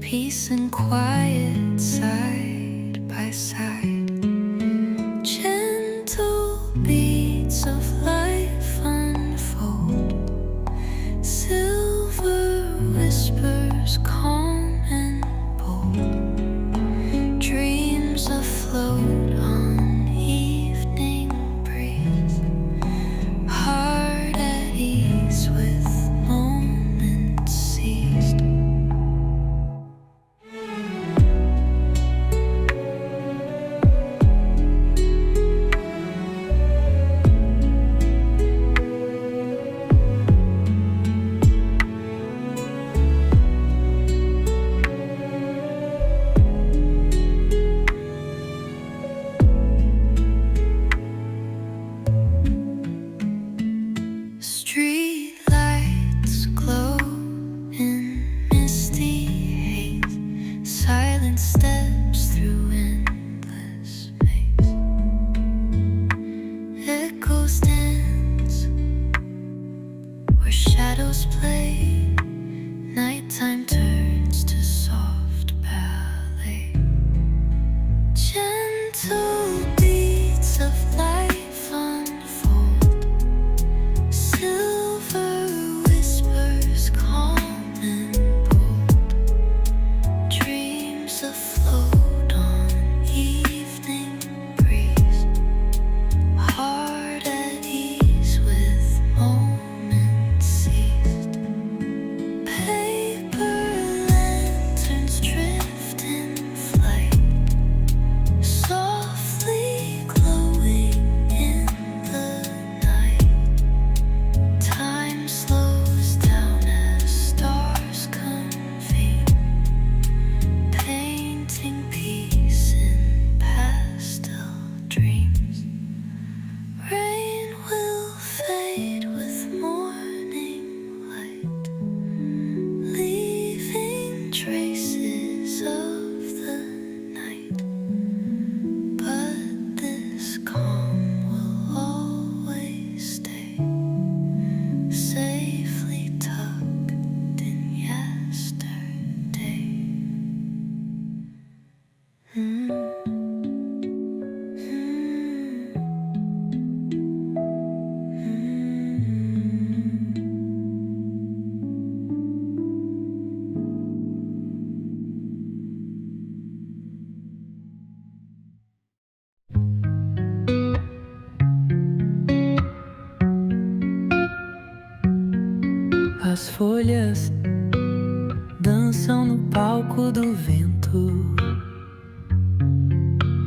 peace and quiet side by side. Gentle beats of life unfold, silver whispers calm and bold, dreams afloat on evening breeze, heart at ease with moments seized. Street lights glow in misty haze, silent steps through endless maze, echoes dance where shadows play, nighttime turns to soft ballet. Gentle beats of life unfold, silver whispers calm and bold, dreams afloat on evening breeze, heart at ease with moments seized. Paper lanterns drift in flight, softly glowing in the night. Time slows down as stars convene, painting peace in pastel dreams. Rain will fade with morning light, leaving traces of the night. But this calm will always stay, safely tucked in yesterday. As folhas dançam no palco do vento.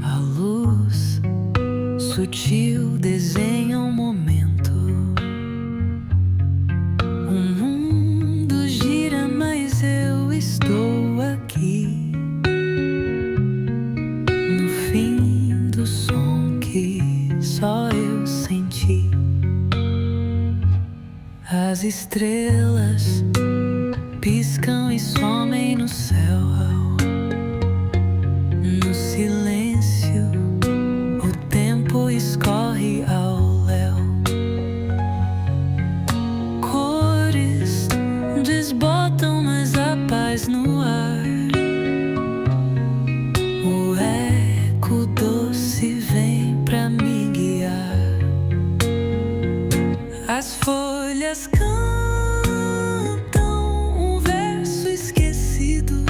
A luz sutil desenha um momento. O mundo gira, mas eu estou aqui, no fim do som que só eu senti. As estrelas piscam e somem no céu. No silêncio, o tempo escorre ao léu. Cores desbotam, mas a paz no ar. O eco doce vem pra me guiar. As folhas cantam um verso esquecido,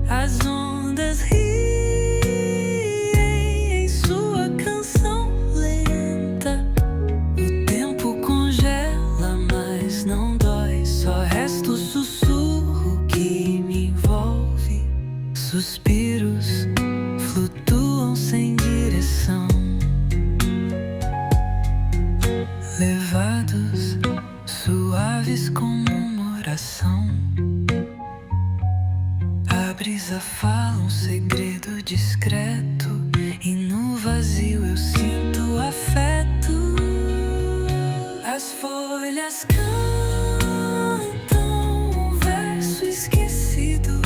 as ondas riem em sua canção lenta. O tempo congela, mas não dói, só resta o sussurro que me envolve. Suspiros flutuam sem direção, levados, suaves como uma oração. A brisa fala um segredo discreto, e no vazio eu sinto afeto. As folhas cantam um verso esquecido,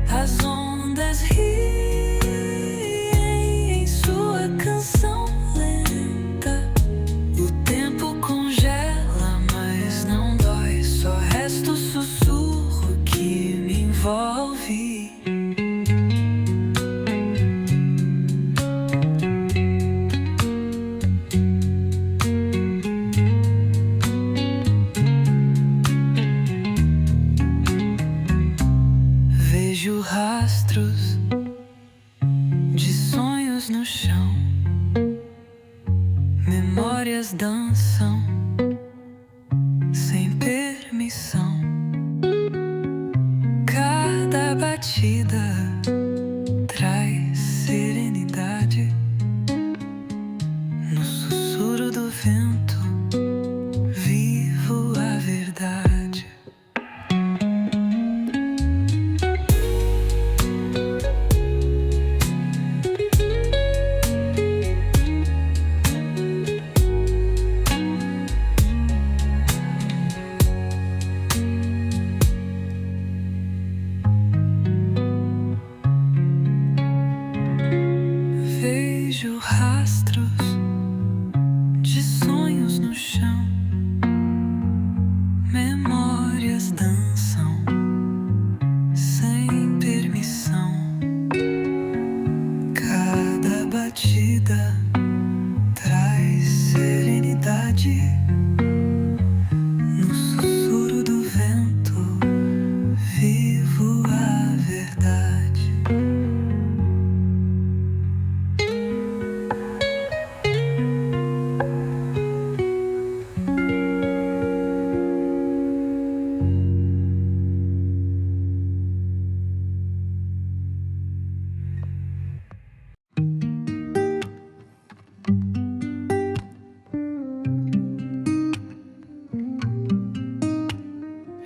as ondas riem em sua canção lenta. O tempo congela, mas não dói, só resta o sussurro que envolve. Vejo rastros de sonhos no chão, memórias dançam sem permissão. Cada batida traz serenidade. No sussurro do vento vivo a verdade. Vejo rastros de sonhos no chão, memórias dançam sem permissão. Cada batida traz serenidade. No sussurro do vento vivo a verdade.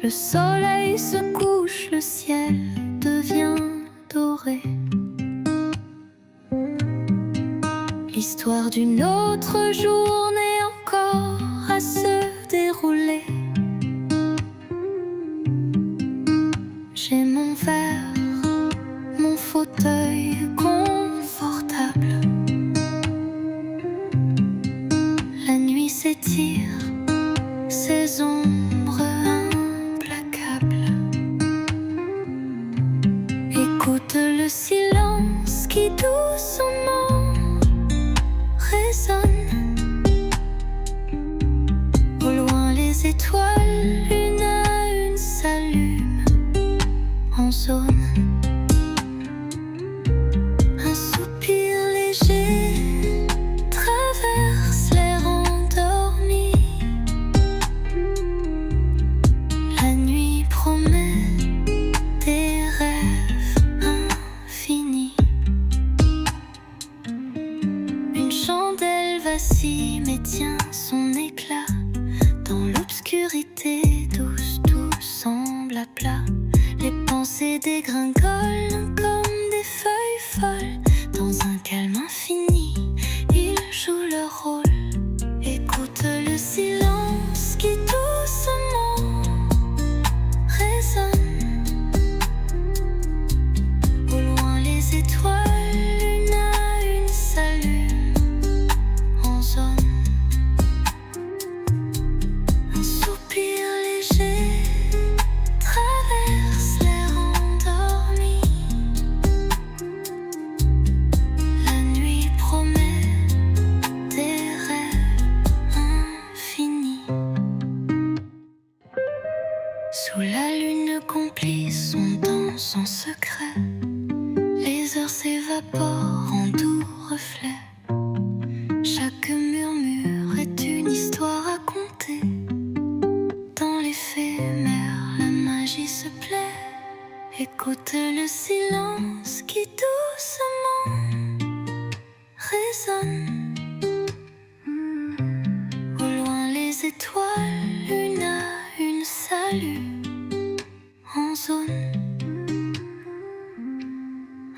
Le soleil se couche, le ciel devient doré. L'histoire d'une autre journée encore à se dérouler. J'ai mon verre, mon fauteuil confortable. La nuit s'étire, ses ombres implacables. Écoute le silence qui doucement résonne. Au loin les étoiles, une à une, s'allument en zone. Un soupir léger traverse l'air endormi. La nuit promet des rêves infinis. Une chandelle vacille mais tient son éclat. Dans l'obscurité douce, tout semble à plat. Les pensées dégringolent comme des feuilles folles. Dans un calme infini, ils jouent leur rôle. Écoute le silence qui doucement résonne. Au loin les étoiles, une à une, s'allument en zone. Un soupir léger traverse l'air endormi. La nuit promet des rêves infinis. Sous la lune complice, on danse en secret. Les heures s'évaporent en doux reflets. Chaque murmure est une histoire à conter. Dans l'éphémère, la magie se plaît. Écoute le silence qui doucement résonne. Au loin les étoiles, une à une, s'allument en zone.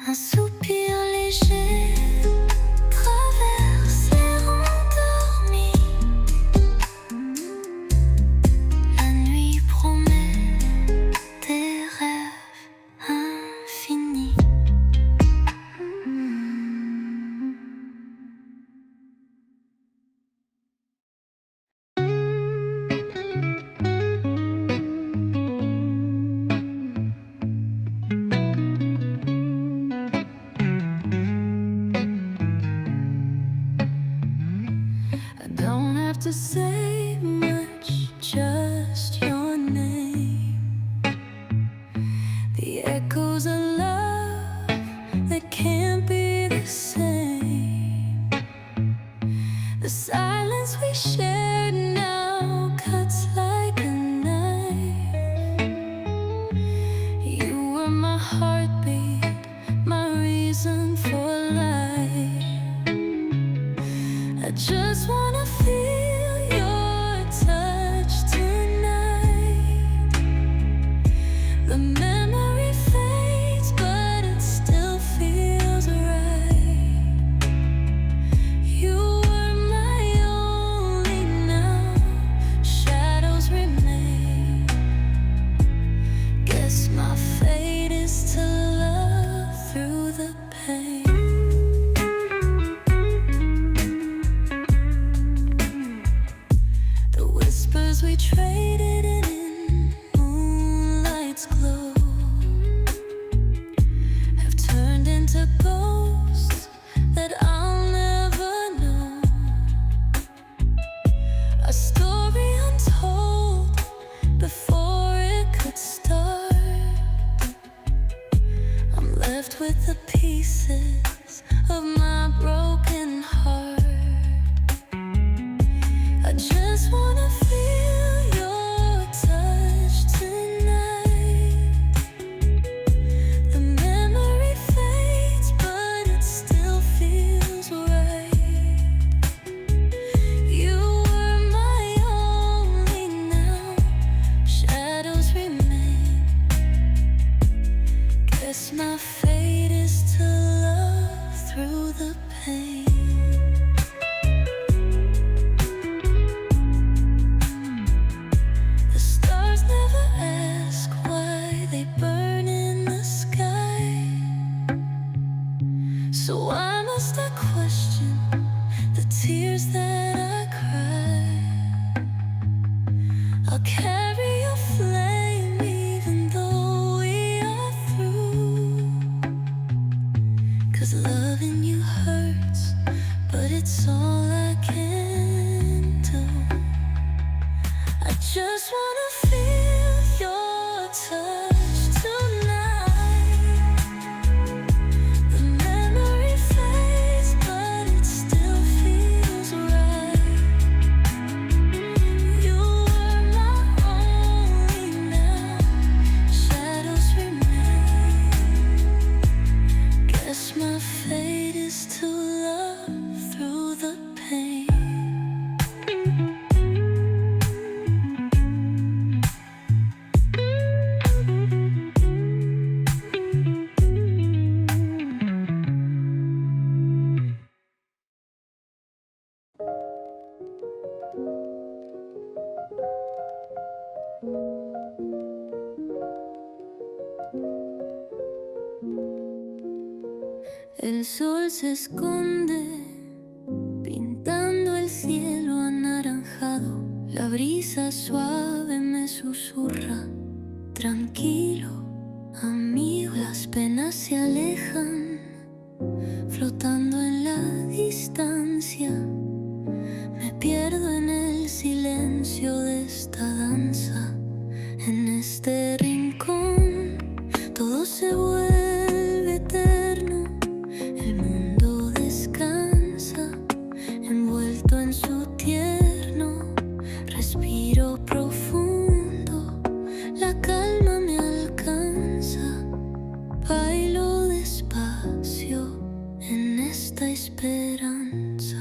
Un soupir léger traverse l'air endormi. La nuit promet des rêves infinis. say much, just your name. The echoes of love that can't be the same. The silence we shared now cuts like a knife. You were my heartbeat, my reason for life. I just wanna feel your touch tonight. The memory fades, but it still feels right. You were my only now, shadows remain. Guess my fate is to love through the pain. We traded it in moonlight's glow, have turned into ghosts that I'll never know. A story untold before it could start. I'm left with the pieces of my broken heart. I just wanna feel your touch tonight. The memory fades, but it still feels right. You were my only now, shadows remain. Guess my fate is to love through the pain. So why must I question the tears that I cry? I'll carry your flame even though we are through. 'Cause loving you hurts, but it's all I can do. I just wanna feel your touch tonight. The memory fades, but it still feels right. You were my only now, shadows remain. Guess my fate is to love through the pain. El sol se esconde, pintando el cielo anaranjado. La brisa suave me susurra, tranquilo, amigo. Las penas se alejan, flotando en la distancia. Me pierdo en el silencio de esta danza. En este rincón todo se vuelve eterno. El mundo descansa, envuelto en su tierno respiro profundo. La calma me alcanza, bailo despacio en esta esperanza.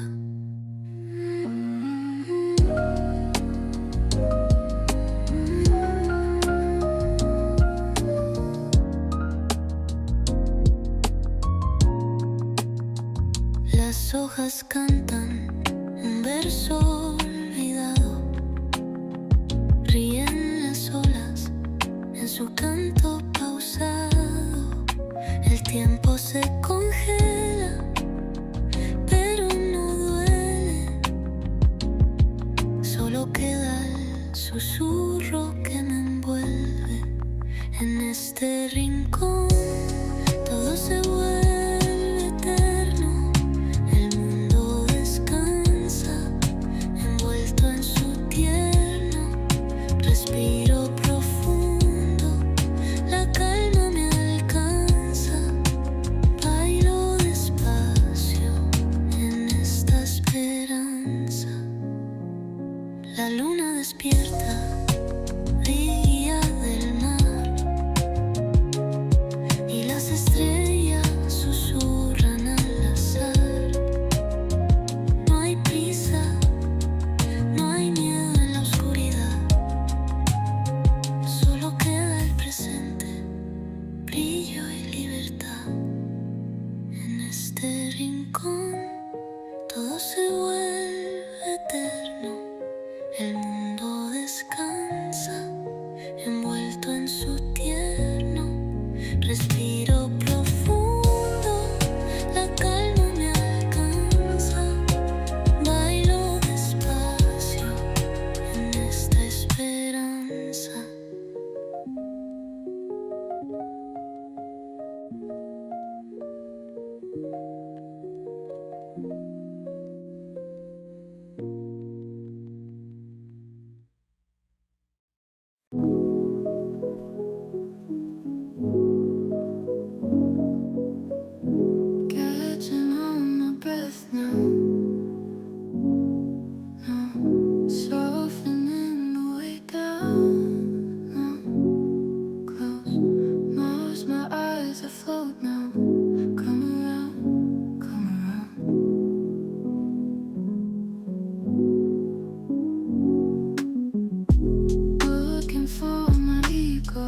Las hojas cantan un verso olvidado. Ríen las olas en su canto pausado. El tiempo se congela, pero no duele. Solo queda el susurro que me envuelve. En este rincón todo se vuelve eterno. El mundo descansa, envuelto en slow now. Come around, come around. Looking for my ego.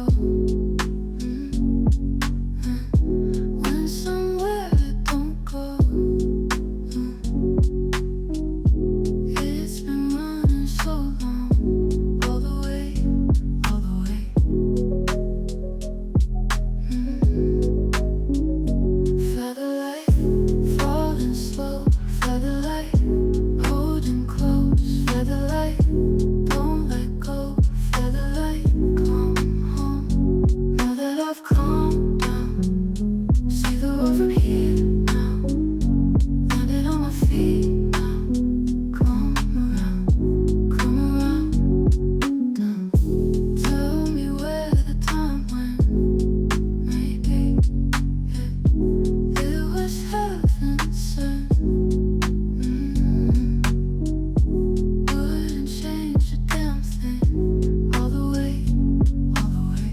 Went somewhere it don't go. It's been running so long. All the way, all the way. Featherlight, falling slow. Featherlight, holding close. Featherlight, don't let go. Featherlight, come home. Now that I've calmed down, see the road from here now. Landed on my feet now. Come around, down. Tell me where the time went. Maybe it was heaven sent. Wouldn't change a damn thing. All the way, all the way.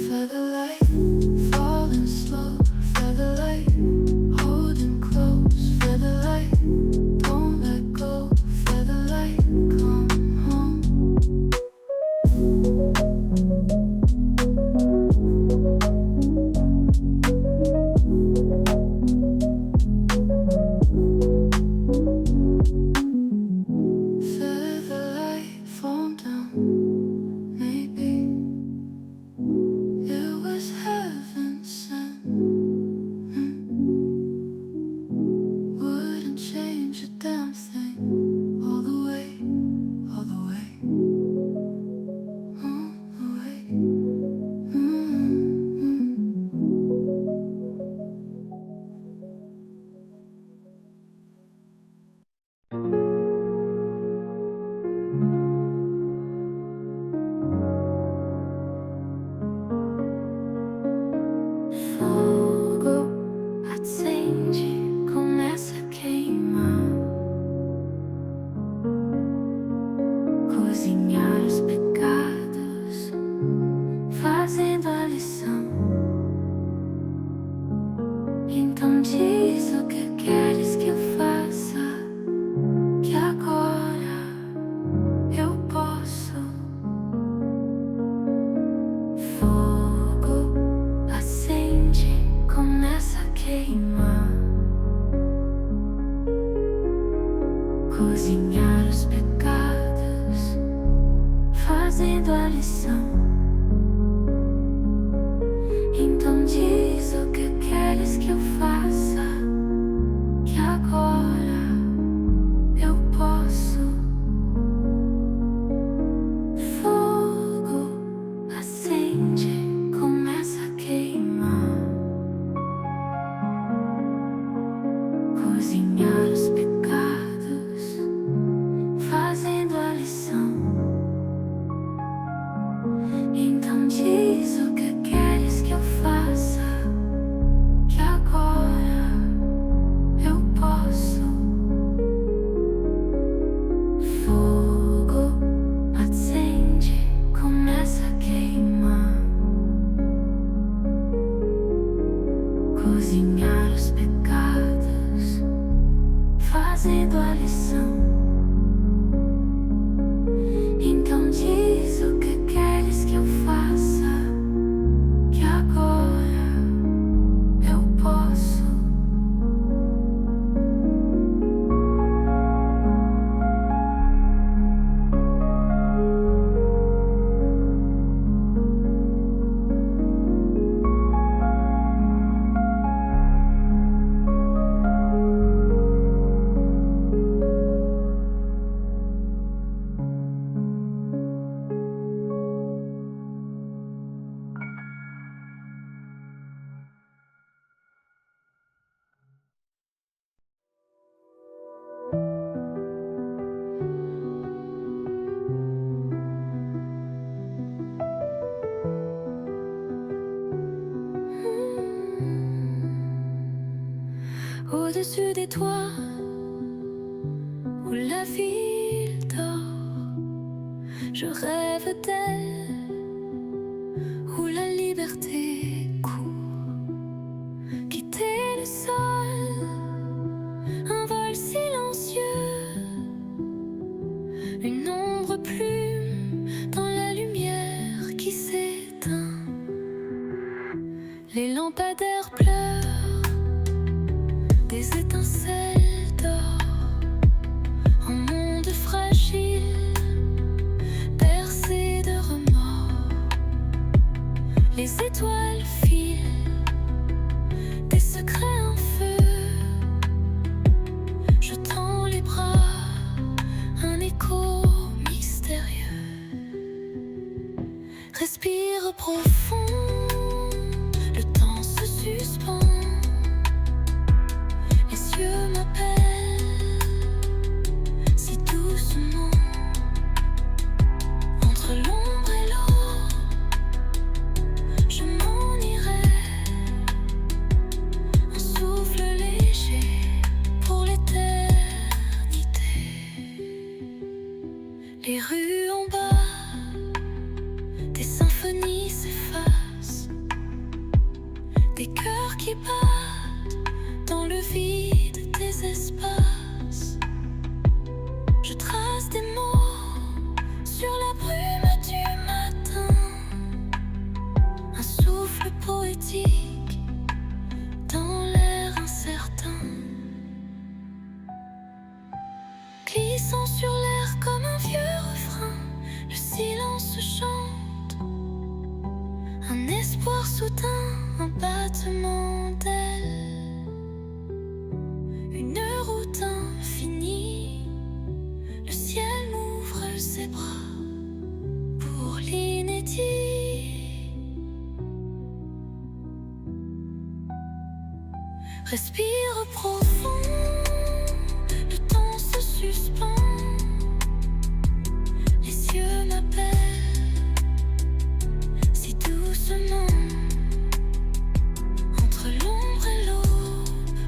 Featherlight, falling slow. Featherlight, holding close. Featherlight, don't let go. Featherlight, come home. Featherlight, fall down. Maybe it was heaven sent. Wouldn't change a damn thing. All the way, all the way. All the way. Fogo acende, começa a queimar. Cozinhar os pecados, fazendo a lição. Então diz o que queres que eu faça, que agora eu posso. Fogo acende, começa a queimar. Cozinhar os pecados, fazendo a lição. Então diz o que queres que eu faça, que agora eu posso. Fogo acende, começa a queimar. Cozinhar os pecados, fazendo a lição. Então diz o que queres que eu faça, que agora eu posso. Fogo acende, começa a queimar. Cozinhar os pecados, fazendo a lição. Então diz o que queres que eu faça, que agora eu posso. Au-dessus des toits où la ville dort, je rêve d'elle liberté court, quitter le sol, un vol silencieux, une ombre plume dans la lumière qui s'éteint. Les lampadaires pleurent des étincelles d'or, un monde fragile, bercé de remords. Les étoiles filent des secrets en feu. Je tends les bras, un écho mystérieux. Respire profond, le temps se suspend. Les cieux m'appellent si doucement. Entre l'ombre et l'eau, je m'en irai. Un souffle léger pour l'éternité. Les rues en bas, des symphonies s'effacent, des cœurs qui battent dans le vide des espaces. Je trace des mots sur la brume du matin, un souffle poétique dans l'air incertain, glissant sur l'air comme un vieux refrain. Le silence chante, un espoir soudain, un battement d'ailes, une route infinie. Le ciel m'ouvre ses bras pour l'inédit. Respire profond, le temps se suspend. Les cieux m'appellent si doucement. Entre l'ombre et l'aube,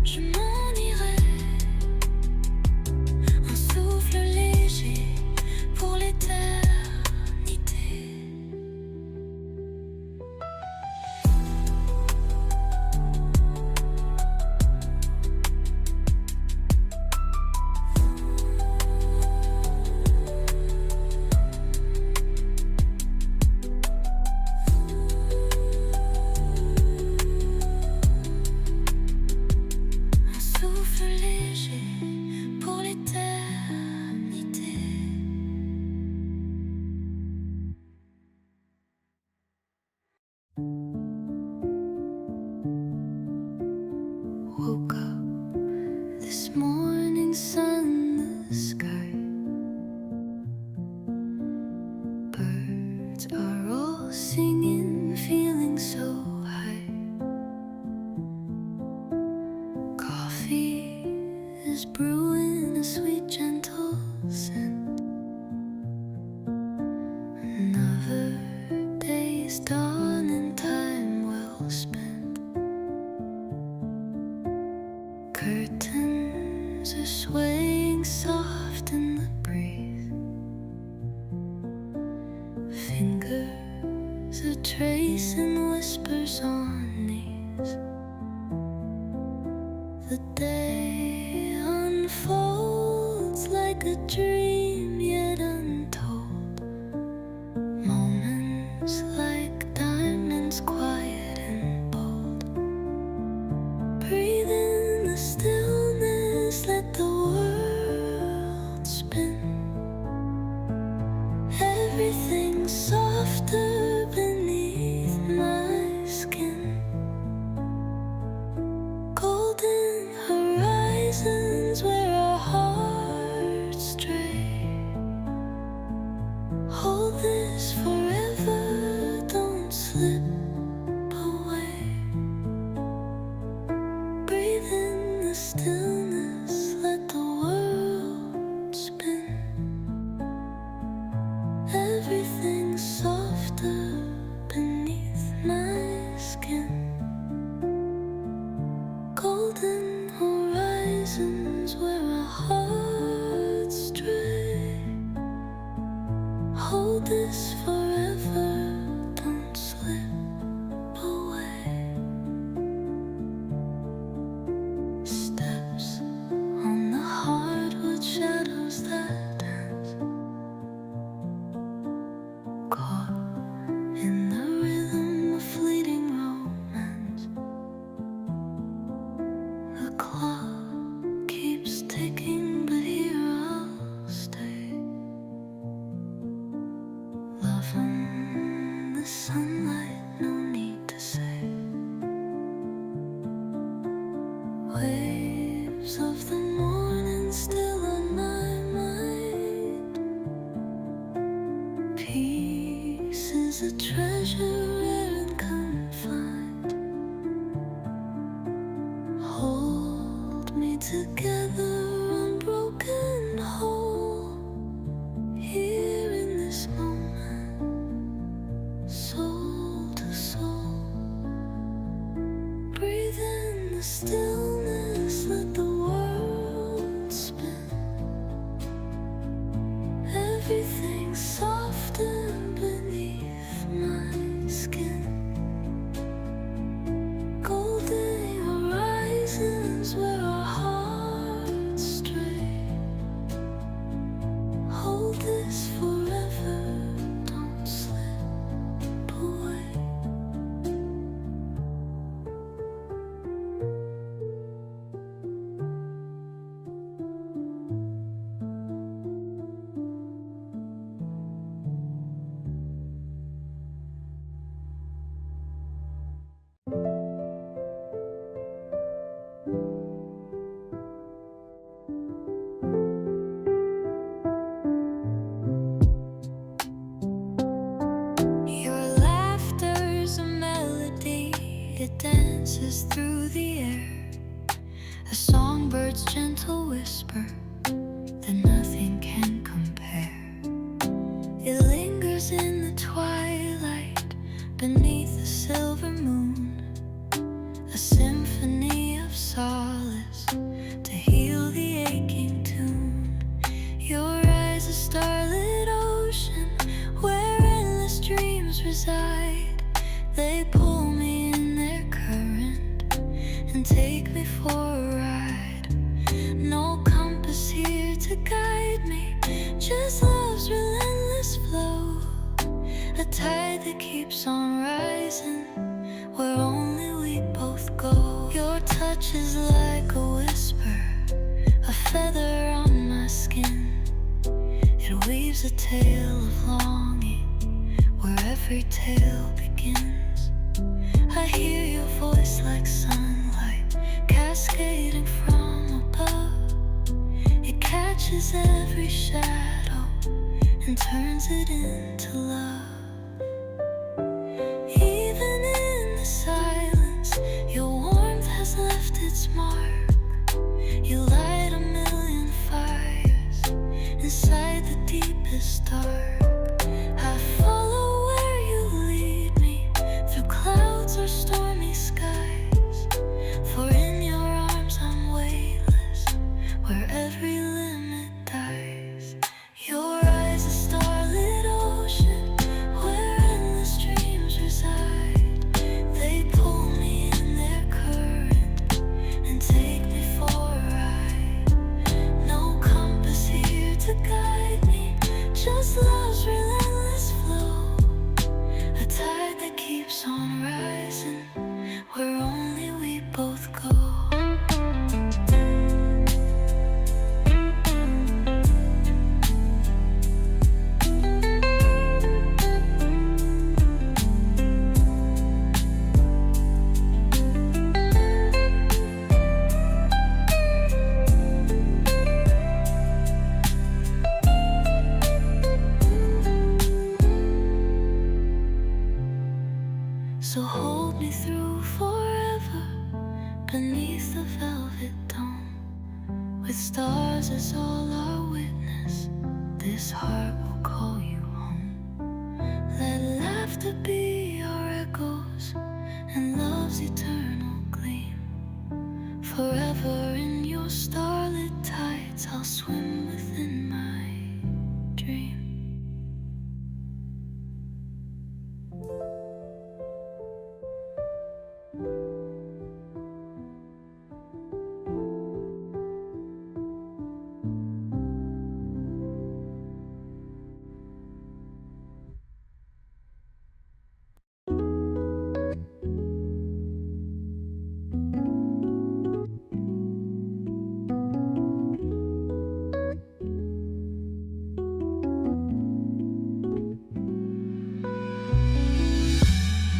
je m'en irai. Un souffle léger pour l'éternité. Un souffle léger pour l'éternité. Woke up this morning, sun in the sky. Birds are all singing, feeling so high. Coffee is brewing, a sweet gentle scent. Another day is dawning, time well spent. Curtains are swaying soft in the breeze. Fingers are tracing whispers on knees. The day unfolds like a dream yet untold. Moments like diamonds, quiet and bold. Breathe in the stillness, let the world spin. Everything's softer beneath my skin. Golden horizons where our hearts stray. Hold this forever, don't slip away. Breathe in the stillness, let the world spin. Everything's softer beneath my skin. Golden horizons where our hearts stray. Hold this forever, don't is a treasure rare and confined. Hold me together, unbroken whole, here in this moment, soul to soul. Breathe in the stillness, let the world spin. Everything softened beneath my skin. Golden horizons where our hearts stray. Hold this forever, don't slip away. Your laughter's a melody, it dances through the air. A songbird's gentle whisper that nothing can compare. It lingers in the twilight beneath the silver moon, a symphony of solace to heal the aching tune. Your eyes a starlit ocean where endless dreams reside. They pull me in their current and take me for a ride. No compass here to guide me, just love's relentless flow. A tide that keeps on rising, where only we both go. Your touch is like a whisper, a feather on my skin. It weaves a tale of longing, where every tale begins. I hear your voice like sunlight, cascading from above. It catches every shadow and turns it into love. Even in the silence, your warmth has left its mark. You light a million fires inside the deepest dark. I follow where you lead me, through clouds or stormy skies. For in your arms I'm weightless, where every limit dies. Your eyes a starlit ocean, where endless dreams reside. They pull me in their current and take me for a ride. No compass here to guide me, just love's relentless flow. A tide that keeps on rising, where only we both go. So hold me through forever, beneath the velvet dome. With stars as all our witness, this heart will call you home. Let laughter be our echoes and love's eternal gleam. Forever in your starlit tides, I'll swim within my dream.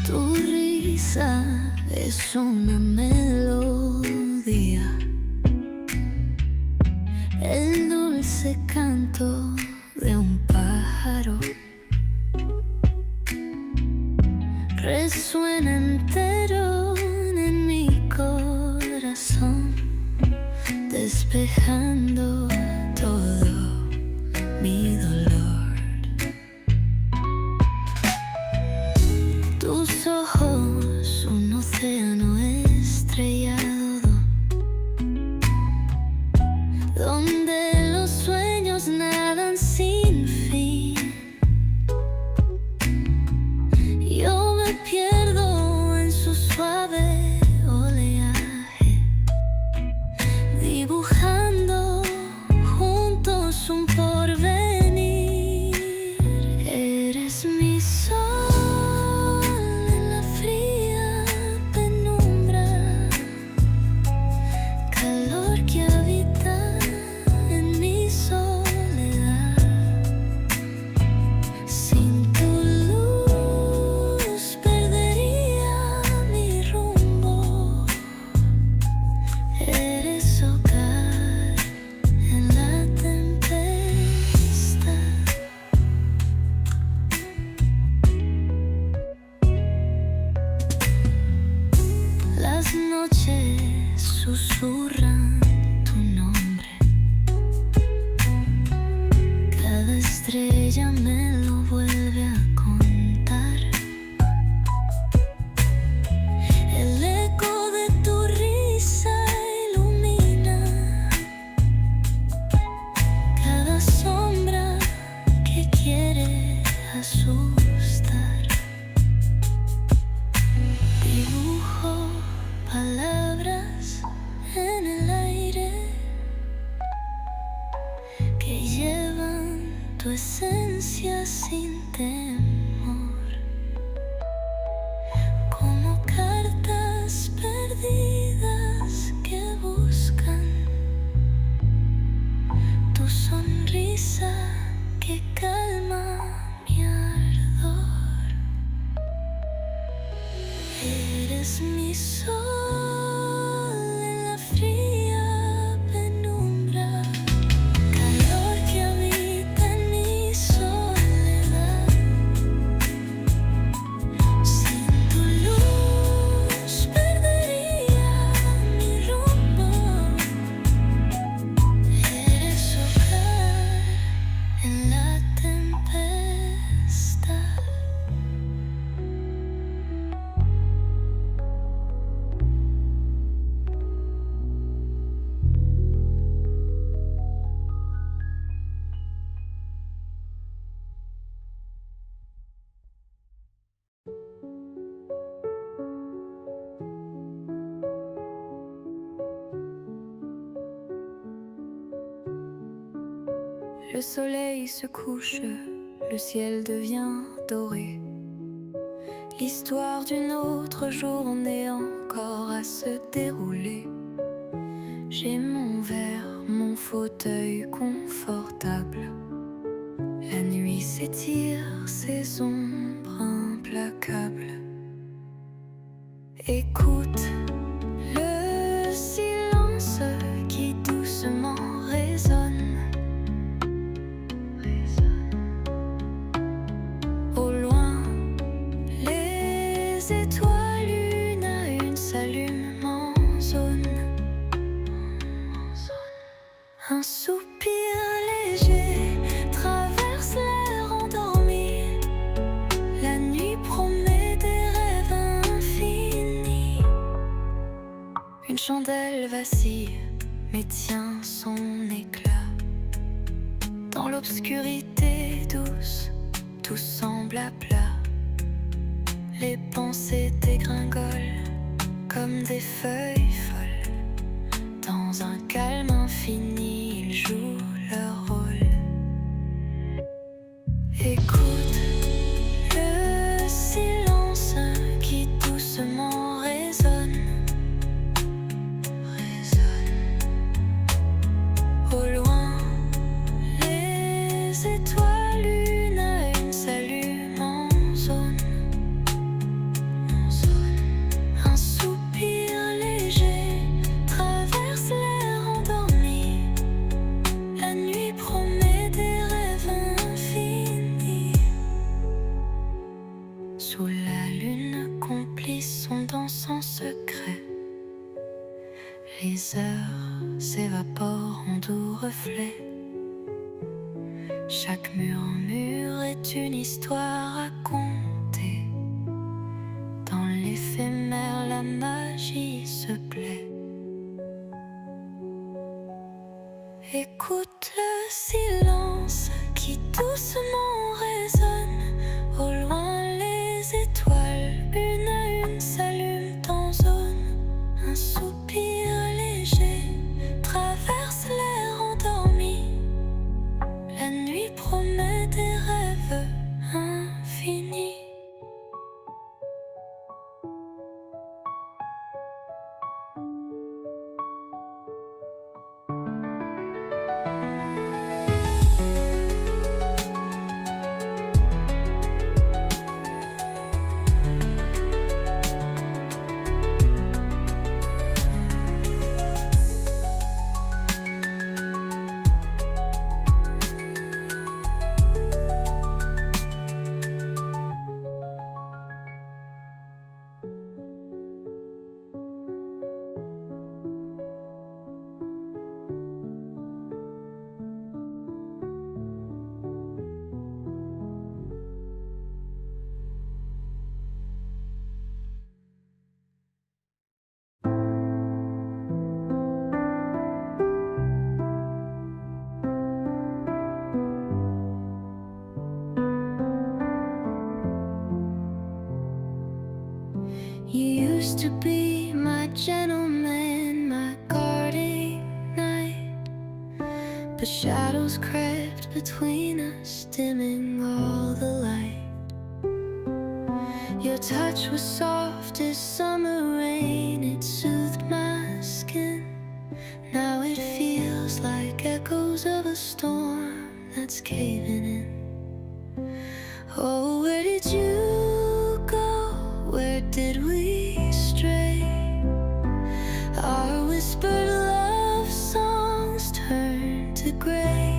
Tu risa es una melodía, el dulce canto de un pájaro. resuena entero en mi corazón, despejando todo mi dolor. Tus ojos, un océano estrellado, donde los sueños nadan sin fin. Yo me pierdo en su suave oleaje, dibujando juntos un porvenir. Eres mi sol en la fría penumbra, calor que habita en mi soledad. Sin tu luz perdería mi rumbo. Eres hogar en la tempestad. Las noches susurran tu nombre, cada estrella me lo vuelve a contar. El eco de tu risa ilumina cada sombra que quiere asustar. Dibujo palabras en el aire que llevan tu esencia sin temor, como cartas perdidas que buscan tu sonrisa que calma mi ardor. Eres mi sol en la fría penumbra, calor que habita en mi soledad. Sin tu luz perdería mi rumbo. Eres hogar en la tempestad. Le soleil se couche, le ciel devient doré. L'histoire d'une autre journée encore à se dérouler. J'ai mon verre, mon fauteuil confortable. La nuit s'étire, ses ombres implacables. Écoute le silence qui doucement résonne. Au loin, les étoiles une à une s'allument en zone. Un soupir léger traverse l'air endormi. La nuit promet des rêves infinis. Une chandelle vacille mais tient son éclat. Dans l'obscurité douce, tout semble à plat. Les pensées dégringolent comme des feuilles folles. Dans un calme infini, ils jouent leur rôle. Écoute le silence qui doucement résonne. Au loin, les étoiles une à une s'allument en zone. Un soupir léger traverse l'air endormi. La noirceur s'évapore en doux reflets. Chaque murmure est une histoire racontée. Dans l'éphémère, la magie se plaît. Écoute le silence qui doucement résonne. Au loin, les étoiles, une à une, s'allument en zone. Un soupir léger traverse l'air endormi. La nuit promet des rêves infinis. You used to be my gentleman, my guarding knight, but shadows crept between us, dimming all the light. Your touch was soft as summer rain, it soothed my skin. Now it feels like echoes of a storm that's caving in. Oh, where did you go? Where did we stray? Our whispered love songs turn to gray.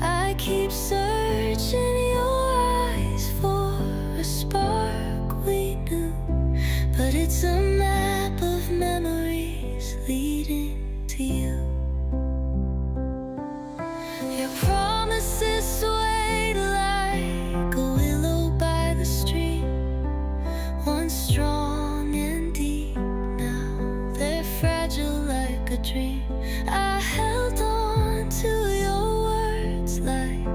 I keep searching your eyes for a spark we knew, but it's a map of memories leading to you. Your promises swayed like a willow by the stream, once strong and deep, now they're fragile like a dream. I held on to your words like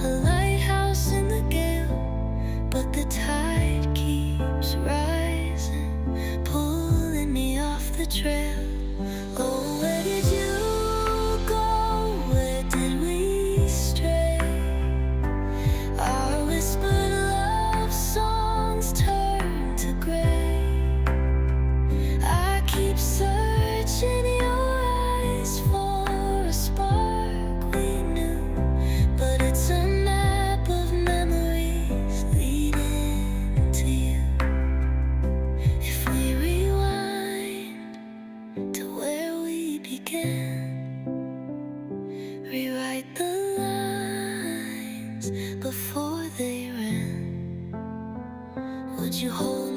a lighthouse in the gale, but the tide keeps rising, pulling me off the trail. Oh, where did you go? Where did we stray? Our whispered love songs turn to gray. I keep searching your eyes for a spark we knew, but it's a map of memories leading to you. If we rewind to where we began, rewrite the lines before they ran, would you hold